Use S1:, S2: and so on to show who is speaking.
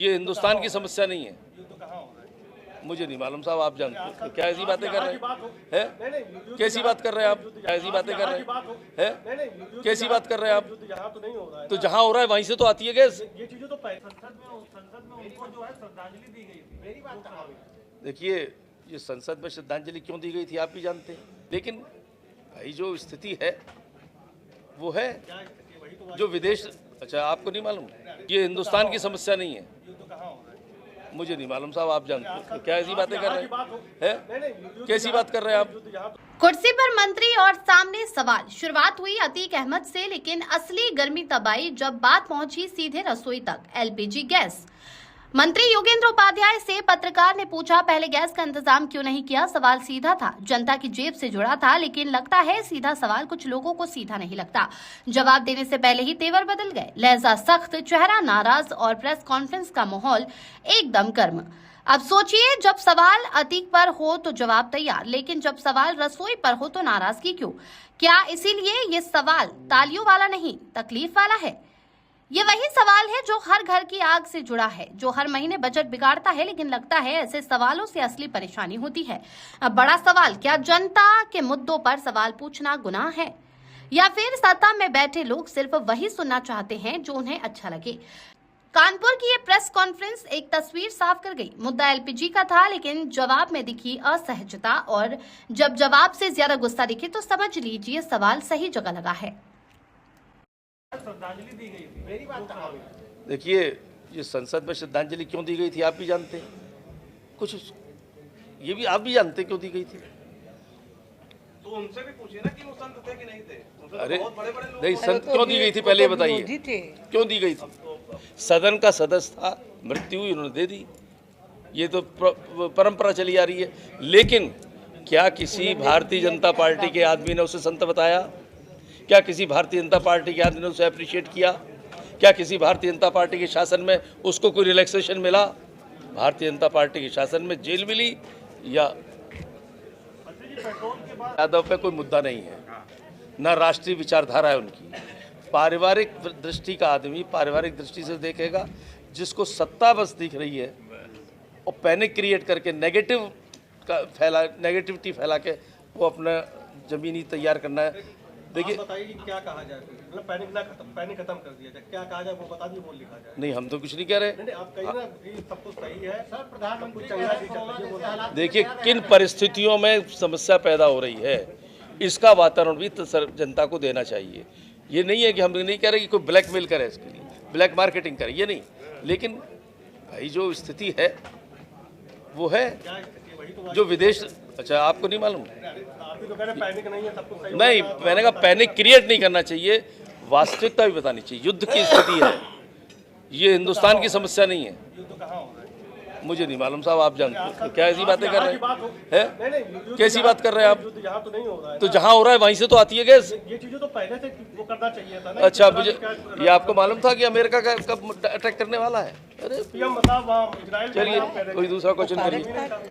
S1: ये हिंदुस्तान की समस्या नहीं है। मुझे नहीं मालूम साहब, आप जानते हैं। क्या ऐसी बातें कर रहे हैं? कैसी बात कर रहे हैं आप? क्या ऐसी बातें कर रहे हैं? कैसी बात कर रहे हैं आप? तो जहाँ हो रहा है वहीं से तो आती है गैस। देखिए, ये संसद में श्रद्धांजलि क्यों दी गई थी आप भी जानते हैं, लेकिन भाई जो स्थिति है वो है जो विदेश। अच्छा, आपको नहीं मालूम? ये हिंदुस्तान की समस्या नहीं है। मुझे नहीं मालूम साहब, आप जानते हैं। क्या ऐसी बातें कर रहे हैं? कैसी बात कर रहे हैं आप?
S2: कुर्सी पर मंत्री और सामने सवाल। शुरुआत हुई अतीक अहमद से, लेकिन असली गर्मी तब आई जब बात पहुंची सीधे रसोई तक, एलपीजी गैस। मंत्री योगेंद्र उपाध्याय से पत्रकार ने पूछा, पहले गैस का इंतजाम क्यों नहीं किया? सवाल सीधा था, जनता की जेब से जुड़ा था, लेकिन लगता है सीधा सवाल कुछ लोगों को सीधा नहीं लगता। जवाब देने से पहले ही तेवर बदल गए, लहजा सख्त, चेहरा नाराज और प्रेस कॉन्फ्रेंस का माहौल एकदम गर्म। अब सोचिए, जब सवाल अतीक पर हो तो जवाब तैयार, लेकिन जब सवाल रसोई पर हो तो नाराजगी क्यों? क्या इसीलिए ये सवाल तालियों वाला नहीं, तकलीफ वाला है? ये वही सवाल है जो हर घर की आग से जुड़ा है, जो हर महीने बजट बिगाड़ता है, लेकिन लगता है ऐसे सवालों से असली परेशानी होती है। अब बड़ा सवाल, क्या जनता के मुद्दों पर सवाल पूछना गुनाह है, या फिर सत्ता में बैठे लोग सिर्फ वही सुनना चाहते हैं जो उन्हें अच्छा लगे? कानपुर की ये प्रेस कॉन्फ्रेंस एक तस्वीर साफ कर गई। मुद्दा एलपीजी का था, लेकिन जवाब में दिखी असहजता, और जब जवाब से ज्यादा गुस्सा दिखे तो समझ लीजिए सवाल सही जगह लगा है।
S3: श्रद्धांजलि दी गई थी, मेरी बात कहाँ हुई?
S1: देखिए, ये संसद में श्रद्धांजलि क्यों दी गई थी आप भी जानते हैं। कुछ ये भी आप भी जानते हैं क्यों दी गई थी।
S3: तो उनसे भी पूछिए ना कि वो संत थे कि नहीं थे।
S1: अरे
S3: बहुत बड़े-बड़े लोग
S1: नहीं, संत क्यों दी गई थी पहले बताइए, क्यों दी गई थी? सदन का सदस्य था, मृत्यु हुई, उन्होंने दे दी। ये तो परंपरा चली आ रही है। लेकिन क्या किसी भारतीय जनता पार्टी के आदमी ने उसे संत बताया? क्या किसी भारतीय जनता पार्टी के आदमी ने उसे अप्रिशिएट किया? क्या किसी भारतीय जनता पार्टी के शासन में उसको कोई रिलैक्सेशन मिला? भारतीय जनता पार्टी के शासन में जेल मिली, या यादव पे कोई मुद्दा नहीं है, ना राष्ट्रीय विचारधारा है उनकी। पारिवारिक दृष्टि का आदमी पारिवारिक दृष्टि से देखेगा। जिसको सत्ता बस दिख रही है और पैनिक क्रिएट करके नेगेटिविटी फैला के वो अपना जमीनी तैयार करना है। देखिए,
S3: बताइए कि क्या कहा जाए, मतलब पैनिक खत्म कर दिया जाए, क्या कहा जाए वो बता दीजिए, वो लिखा जाए।
S1: नहीं, हम तो कुछ नहीं कह रहे।
S3: नहीं, आप कहिए ना कि सब कुछ सही है सर, प्रधानमंत्री।
S1: देखिए, किन परिस्थितियों में समस्या पैदा हो रही है, इसका वातावरण भी जनता को देना चाहिए। ये नहीं है कि हम नहीं कह रहे कि कोई ब्लैकमेल करे, इसके लिए ब्लैक मार्केटिंग करे, ये नहीं। लेकिन भाई जो स्थिति है वो है जो विदेश। अच्छा, आपको नहीं मालूम?
S3: पैनिक नहीं है, सब कुछ सही
S1: नहीं, मैंने कहा पैनिक क्रिएट नहीं करना चाहिए, वास्तविकता भी बतानी चाहिए। युद्ध की स्थिति है, ये हिंदुस्तान की समस्या नहीं है। मुझे नहीं मालूम साहब, आप जानते हैं। क्या ऐसी बातें कर रहे हैं? कैसी बात कर रहे हैं आप?
S3: यहाँ तो नहीं हो रहा है।
S1: तो जहाँ हो रहा है वहीं से तो आती है गैस।
S3: ये चीजें तो पहले से वो करना चाहिए था ना।
S1: अच्छा, मुझे ये आपको मालूम था कि अमेरिका कब अटैक करने वाला है? अरे
S3: पीएम बताओ, वहाँ इजराइल।
S1: चलिए, कोई दूसरा क्वेश्चन करिए।